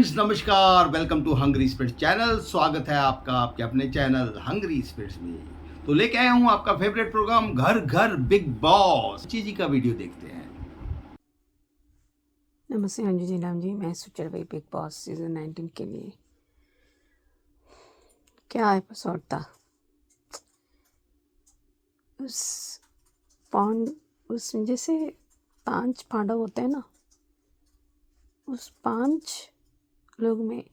Friends, नमस्कार। Welcome to hungry spirits channel. स्वागत है आपका आपके अपने चैनल हंग्री स्पिरिट्स में। तो लेके आया हूं आपका फेवरेट प्रोग्राम घर घर बिग बॉस। जी का वीडियो देखते हैं। नमस्ते अंजू जी राम जी, मैं सुचल भाई बिग बॉस सीजन 19 के लिए। क्या एपिसोड था उस पॉन्ड, उस जैसे 5 पांडव होते हैं ना, उस 5 लोग में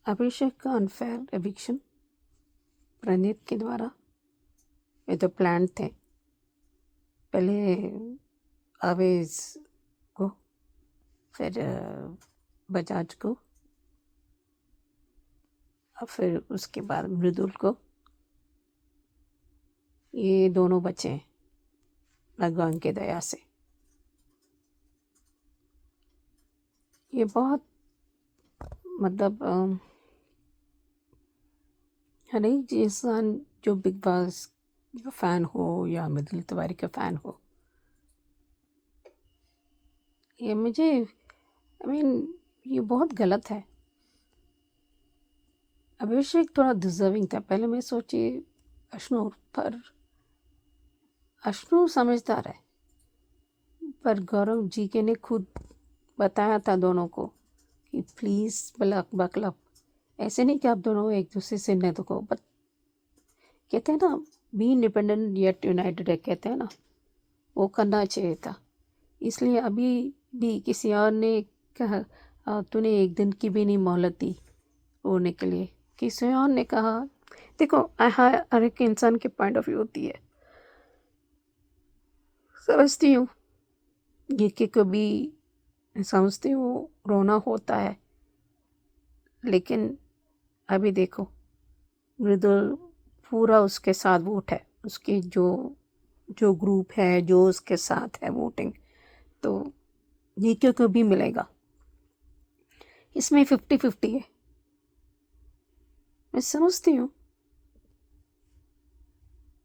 अभिषेक का अनफेयर एविक्शन प्रणीत के द्वारा। ये तो प्लान थे, पहले आवेज को, फिर बजाज को, और फिर उसके बाद मृदुल को। ये दोनों बचे भगवान की दया से। ये बहुत मतलब हर एक इंसान जो बिग बॉस का फ़ैन हो या मृदुल तिवारी का फ़ैन हो, ये मुझे ये बहुत गलत है। अभिषेक थोड़ा डिजर्विंग था। पहले मैं सोची अश्नू, पर अश्नू समझदार है, पर गौरव जी के ने खुद बताया था दोनों को कि प्लीज़ बकलप ऐसे नहीं कि आप दोनों एक दूसरे से न दुखो, बट कहते हैं ना, बी इंडिपेंडेंट येट यूनाइटेड है, कहते हैं ना, वो करना चाहिए था। इसलिए अभी भी किसी और ने कहा तूने एक दिन की भी नहीं मोहलत दी रोने के लिए। किसी और ने कहा, देखो हर एक इंसान के पॉइंट ऑफ व्यू होती है, समझती हूँ ये कि कभी समझती हूँ रोना होता है, लेकिन अभी देखो मृदुल पूरा उसके साथ वोट है, उसके जो जो ग्रुप है जो उसके साथ है वोटिंग, तो ये को भी मिलेगा। इसमें 50-50 है, मैं समझती हूँ।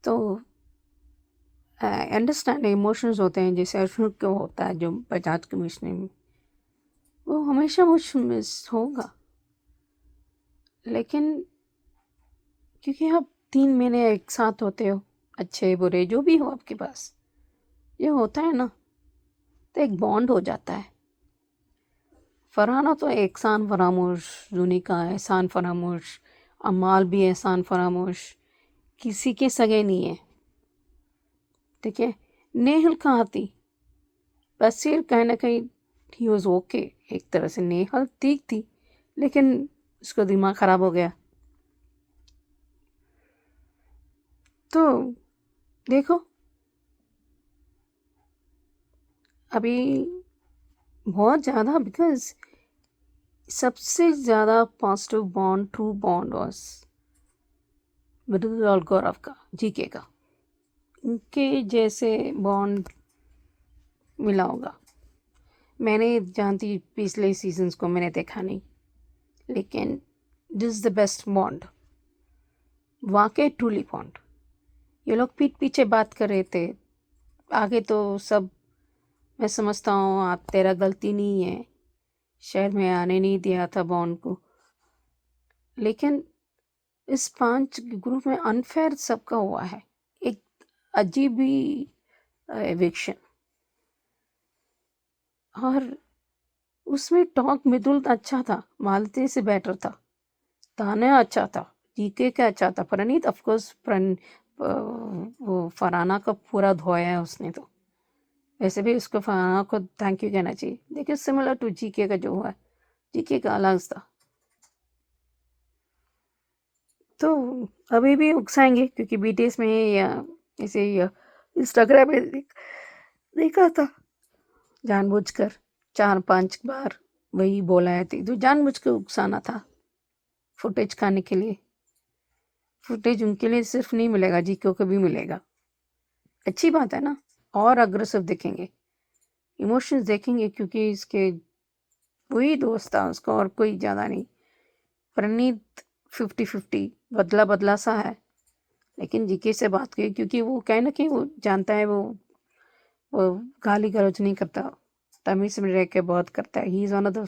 तो अंडरस्टैंड इमोशंस होते हैं, जैसे अर्जुन को होता है जो बजाज कमिश्नर में, वो हमेशा मुझ मिस होगा। लेकिन क्योंकि आप 3 महीने एक साथ होते हो, अच्छे बुरे जो भी हो आपके पास, ये होता है ना, तो एक बॉन्ड हो जाता है। फरहाना तो एहसान फरामोश, जुनिका एहसान फरामोश, अमाल भी एहसान फरामोश, किसी के सगे नहीं है। ठीक है, नेहल कहाँ थी? बसीर कहीं ना कहीं ही वॉज ओके, एक तरह से नेहल ठीक थी, लेकिन उसका दिमाग ख़राब हो गया। तो देखो अभी बहुत ज़्यादा, बिकॉज सबसे ज़्यादा positive bond, true bond was Mridul और गौरव का, जीके का। उनके जैसे बॉन्ड मिला होगा, मैंने जानती पिछले सीजन्स को मैंने देखा नहीं, लेकिन this is the best bond, वाकई ट्रूली बॉन्ड। ये लोग पीठ पीछे बात कर रहे थे, आगे तो सब मैं समझता हूँ आप तेरा गलती नहीं है, शायद मैं आने नहीं दिया था बॉन्ड को, लेकिन इस 5 ग्रुप में अनफेयर सबका हुआ है। एक अजीब ही एविक्शन, और उसमें टॉक मृदुल अच्छा था, मालती से बेटर था, ताना अच्छा था, जीके का अच्छा था, प्रणीत ऑफकोर्स वो फराना का पूरा धोया है उसने। तो वैसे भी उसको फराना को थैंक यू कहना चाहिए। देखिए सिमिलर टू जीके का जो हुआ है, जीके का अलग था। तो अभी भी उकसाएंगे क्योंकि बीटीएस में या ऐसे इंस्टाग्राम में देखा था, जानबूझकर 4-5 बार वही बोला है थी, तो जानबूझ के उकसाना था फुटेज खाने के लिए। फुटेज उनके लिए सिर्फ नहीं मिलेगा, जीके को भी मिलेगा। अच्छी बात है ना, और अग्रेसिव दिखेंगे, इमोशंस देखेंगे, क्योंकि इसके वही दोस्त था उसका और कोई ज़्यादा नहीं। प्रणीत 50-50 बदला बदला सा है, लेकिन जीके से बात की क्योंकि वो कहीं ना कहीं वो जानता है, वो गाली गलौज नहीं करता, तमीज़ में रह के बहुत करता है। He is one of the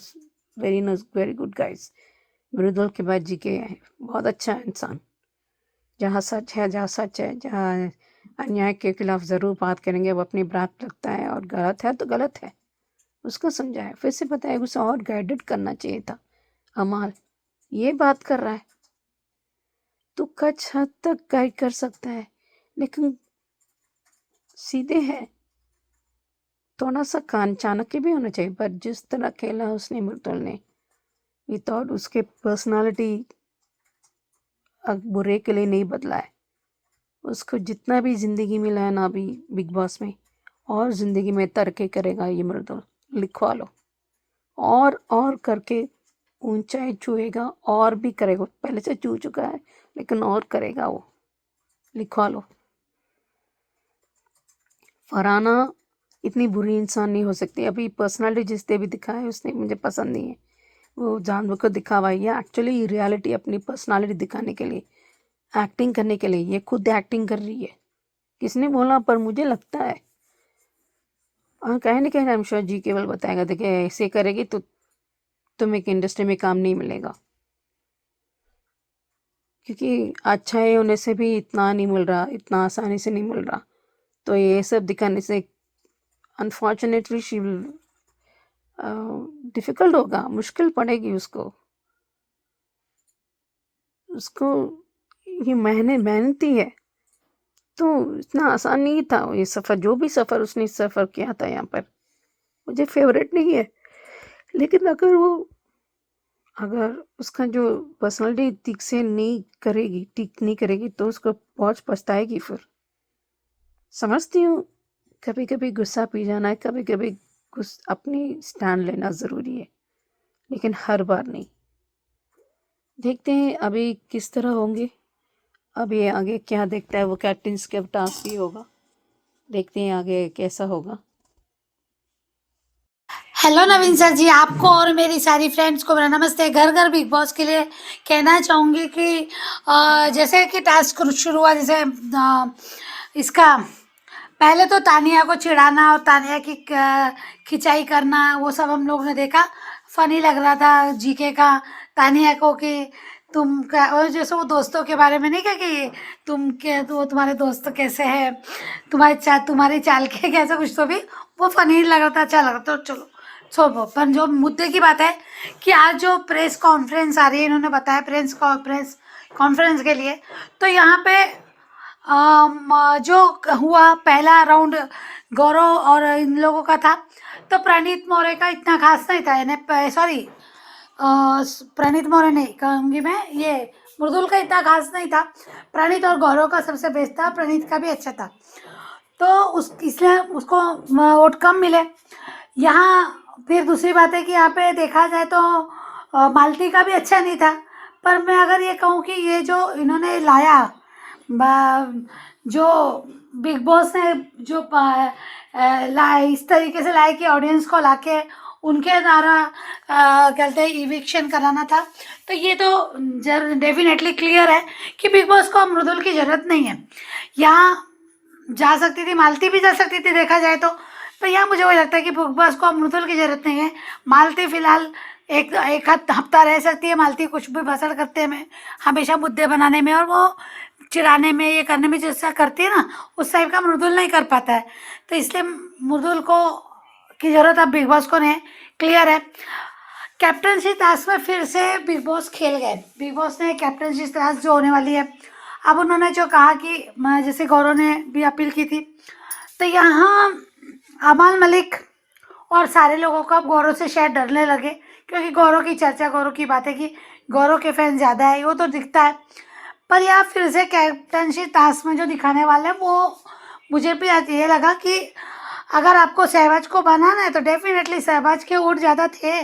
very good guys. Mridul के बाद जीके है, बहुत अच्छा इंसान। जहाँ सच है, जहाँ अन्याय के खिलाफ ज़रूर बात करेंगे, वो अपनी बात रखता है, और गलत है तो गलत है, उसको समझाए, फिर से बताए, उसे और गाइडेड करना चाहिए था। अमाल ये बात कर रहा है, तो कुछ हद तक गाइड कर सकता है, लेकिन सीधे है, थोड़ा सा कान चाणक्य भी होना चाहिए। पर जिस तरह खेला उसने मृदुल ने, विदाउट उसके पर्सनालिटी बुरे के लिए नहीं बदला है। उसको जितना भी जिंदगी मिला है ना अभी बिग बॉस में, और जिंदगी में तरक्की करेगा ये मृदुल, लिखवा लो। और करके ऊंचाई छुएगा, और भी करेगा, पहले से छू चुका है लेकिन और करेगा वो, लिखवा लो। फरहाना इतनी बुरी इंसान नहीं हो सकती। अभी पर्सनालिटी जिसने भी दिखा है उसने मुझे पसंद नहीं है। वो जानवर को दिखावा है, ये एक्चुअली रियलिटी अपनी पर्सनालिटी दिखाने के लिए, एक्टिंग करने के लिए, ये खुद एक्टिंग कर रही है। किसने बोला, पर मुझे लगता है, हाँ कहीं ना कहीं आई एम श्योर जी केवल बताएगा, देखिए ऐसे करेगी तो तुम्हें एक इंडस्ट्री में काम नहीं मिलेगा, क्योंकि अच्छाई होने से भी इतना नहीं मिल रहा, इतना आसानी से नहीं मिल रहा। तो ये सब दिखाने से अनफॉर्चुनेटली शी विल डिफिकल्ट होगा, मुश्किल पड़ेगी उसको। ये मेहनती है, तो इतना आसान नहीं था ये सफ़र, जो भी सफ़र उसने सफ़र किया था यहाँ पर, मुझे फेवरेट नहीं है। लेकिन अगर उसका जो पर्सनालिटी ठीक नहीं करेगी तो उसको बहुत पछताएगी फिर। समझती हूँ कभी कभी गुस्सा पी जाना है, कभी कभी अपनी स्टैंड लेना ज़रूरी है, लेकिन हर बार नहीं। देखते हैं अभी किस तरह होंगे, अब ये आगे क्या देखता है वो, कैप्टन्स का टास्क ही होगा, देखते हैं आगे कैसा होगा। हेलो नवीन सर जी, आपको और मेरी सारी फ्रेंड्स को मेरा नमस्ते। घर घर बिग बॉस के लिए कहना चाहूँगी कि जैसे कि टास्क शुरू हुआ, जैसे इसका पहले तो तानिया को चिढ़ाना और तानिया की खिंचाई करना, वो सब हम लोग ने देखा, फनी लग रहा था जीके का तानिया को कि तुम क्या, और जैसे वो दोस्तों के बारे में नहीं कहा कि वो तुम्हारे दोस्त कैसे है, तुम्हारी चाल के कैसे, कुछ तो भी वो फनी लग रहा था, अच्छा लग रहा था। तो चलो छोड़ो, पर जो मुद्दे की बात है कि आज जो प्रेस कॉन्फ्रेंस आ रही है, इन्होंने बताया प्रेस कॉन्फ्रेंस के लिए, तो यहाँ पे जो हुआ पहला राउंड गौरव और इन लोगों का था, तो प्रणीत मौर्य का इतना खास नहीं था, यानी सॉरी प्रणीत मौर्य नहीं कहूँगी मैं, ये मृदुल का इतना खास नहीं था, प्रणीत और गौरव का सबसे बेस्ट था, प्रणीत का भी अच्छा था, तो इसलिए उसको वोट कम मिले। यहाँ फिर दूसरी बात है कि यहाँ पे देखा जाए तो मालती का भी अच्छा नहीं था, पर मैं अगर ये कहूँ कि ये जो इन्होंने लाया, जो बिग बॉस ने जो इस तरीके से लाया कि ऑडियंस को लाके उनके द्वारा कहते हैं इविक्शन कराना था, तो ये तो डेफिनेटली क्लियर है कि बिग बॉस को मृदुल की ज़रूरत नहीं है। यहाँ जा सकती थी, मालती भी जा सकती थी देखा जाए तो, पर यहाँ मुझे वही लगता है कि बिग बॉस को मृदुल की ज़रूरत नहीं है। मालती फिलहाल एक हफ्ता रह सकती है, मालती कुछ भी बसर करते में, हमेशा मुद्दे बनाने में और वो चिढ़ाने में, ये करने में जैसा करती है ना, उस टाइप का मृदुल नहीं कर पाता है, तो इसलिए मृदुल को की ज़रूरत अब बिग बॉस को नहीं, क्लियर है। कैप्टनसी टास्क में फिर से बिग बॉस खेल गए, बिग बॉस ने कैप्टनसी टास्क जो होने वाली है, अब उन्होंने जो कहा कि जैसे गौरव ने भी अपील की थी, तो यहाँ अमाल मलिक और सारे लोगों को अब गौरव से शायद डरने लगे, क्योंकि गौरव की चर्चा, गौरव की बातें की, गौरव के फैन ज़्यादा है, वो तो दिखता है। पर यहाँ फिर से कैप्टनसी टास्क में जो दिखाने वाले हैं, वो मुझे भी आज ये लगा कि अगर आपको सहवाज को बनाना है तो डेफिनेटली सहवाज के वोट ज़्यादा थे,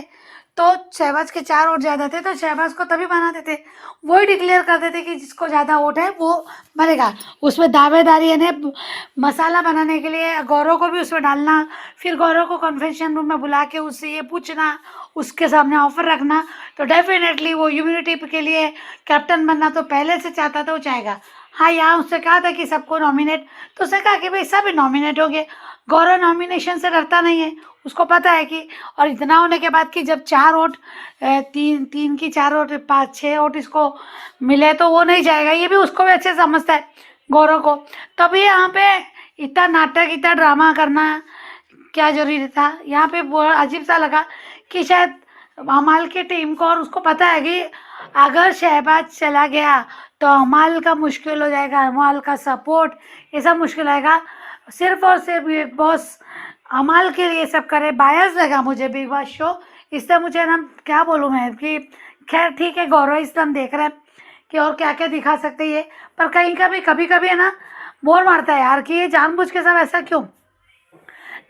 तो शहबाज के 4 वोट ज़्यादा थे, तो शहबाज को तभी बनाते थे, वही डिक्लेयर कर देते कि जिसको ज़्यादा वोट है वो बनेगा। उसमें दावेदारी यानी मसाला बनाने के लिए गौरव को भी उसमें डालना, फिर गौरव को कन्वेंशन रूम में बुला के उससे ये पूछना, उसके सामने ऑफर रखना, तो डेफिनेटली वो ह्यूमिनिटी के लिए कैप्टन बनना तो पहले से चाहता था, वो चाहेगा। हाँ, यहाँ उससे कहा था कि सबको नॉमिनेट, तो उसने कहा कि भाई सब नॉमिनेट हो गए, गौरव नॉमिनेशन से डरता नहीं है, उसको पता है कि, और इतना होने के बाद कि जब 4 वोट, 3 की 4 वोट, 5-6 वोट इसको मिले तो वो नहीं जाएगा, ये भी उसको भी अच्छे समझता है गौरव को। तभी यहाँ पे इतना नाटक, इतना ड्रामा करना क्या जरूरी था। यहाँ पे अजीब सा लगा कि शायद अमाल की टीम को, और उसको पता है कि अगर शहबाज चला गया तो अमाल का मुश्किल हो जाएगा, अमाल का सपोर्ट ये सब मुश्किल आएगा। सिर्फ और सिर्फ बिग बॉस अमाल के लिए सब करे, बायस लगा मुझे बिग बॉस शो। इससे मुझे ना क्या बोलूँ मैं कि खैर ठीक है, गौरव इस्लाम देख रहे हैं कि और क्या क्या दिखा सकते हैं ये, पर कहीं का भी कभी कभी है ना बोर मारता है यार कि ये जानबूझ के सब ऐसा क्यों।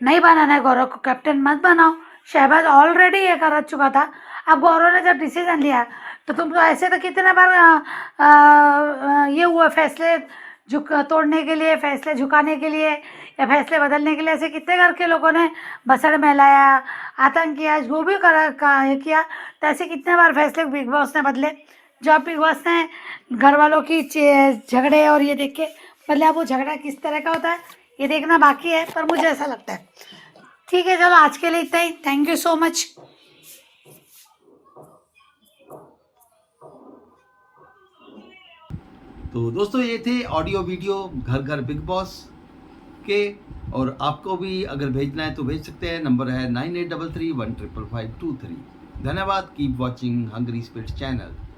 नहीं बनाना है गौरव को कैप्टन, मत बनाओ। शहबाज ऑलरेडी ये कर चुका था। अब गौरव ने जब डिसीजन लिया तो तुम तो ऐसे तो कितने बार ये हुआ फैसले तोड़ने के लिए, फैसले झुकाने के लिए या फैसले बदलने के लिए, ऐसे कितने करके लोगों ने भसड़ महलाया, आतंक किया, जो भी किया, तो ऐसे कितने बार फैसले बिग बॉस ने बदले। जो अब बिग बॉस ने घर वालों की झगड़े और ये देख के बदले, अब वो झगड़ा किस तरह का होता है ये देखना बाकी है, पर मुझे ऐसा लगता है। ठीक है, चलो आज के लिए इतना ही। Thank you so much. तो दोस्तों ये थे ऑडियो वीडियो घर घर बिग बॉस के, और आपको भी अगर भेजना है तो भेज सकते हैं। नंबर है 9833155523। धन्यवाद। Keep watching hungry spirits channel.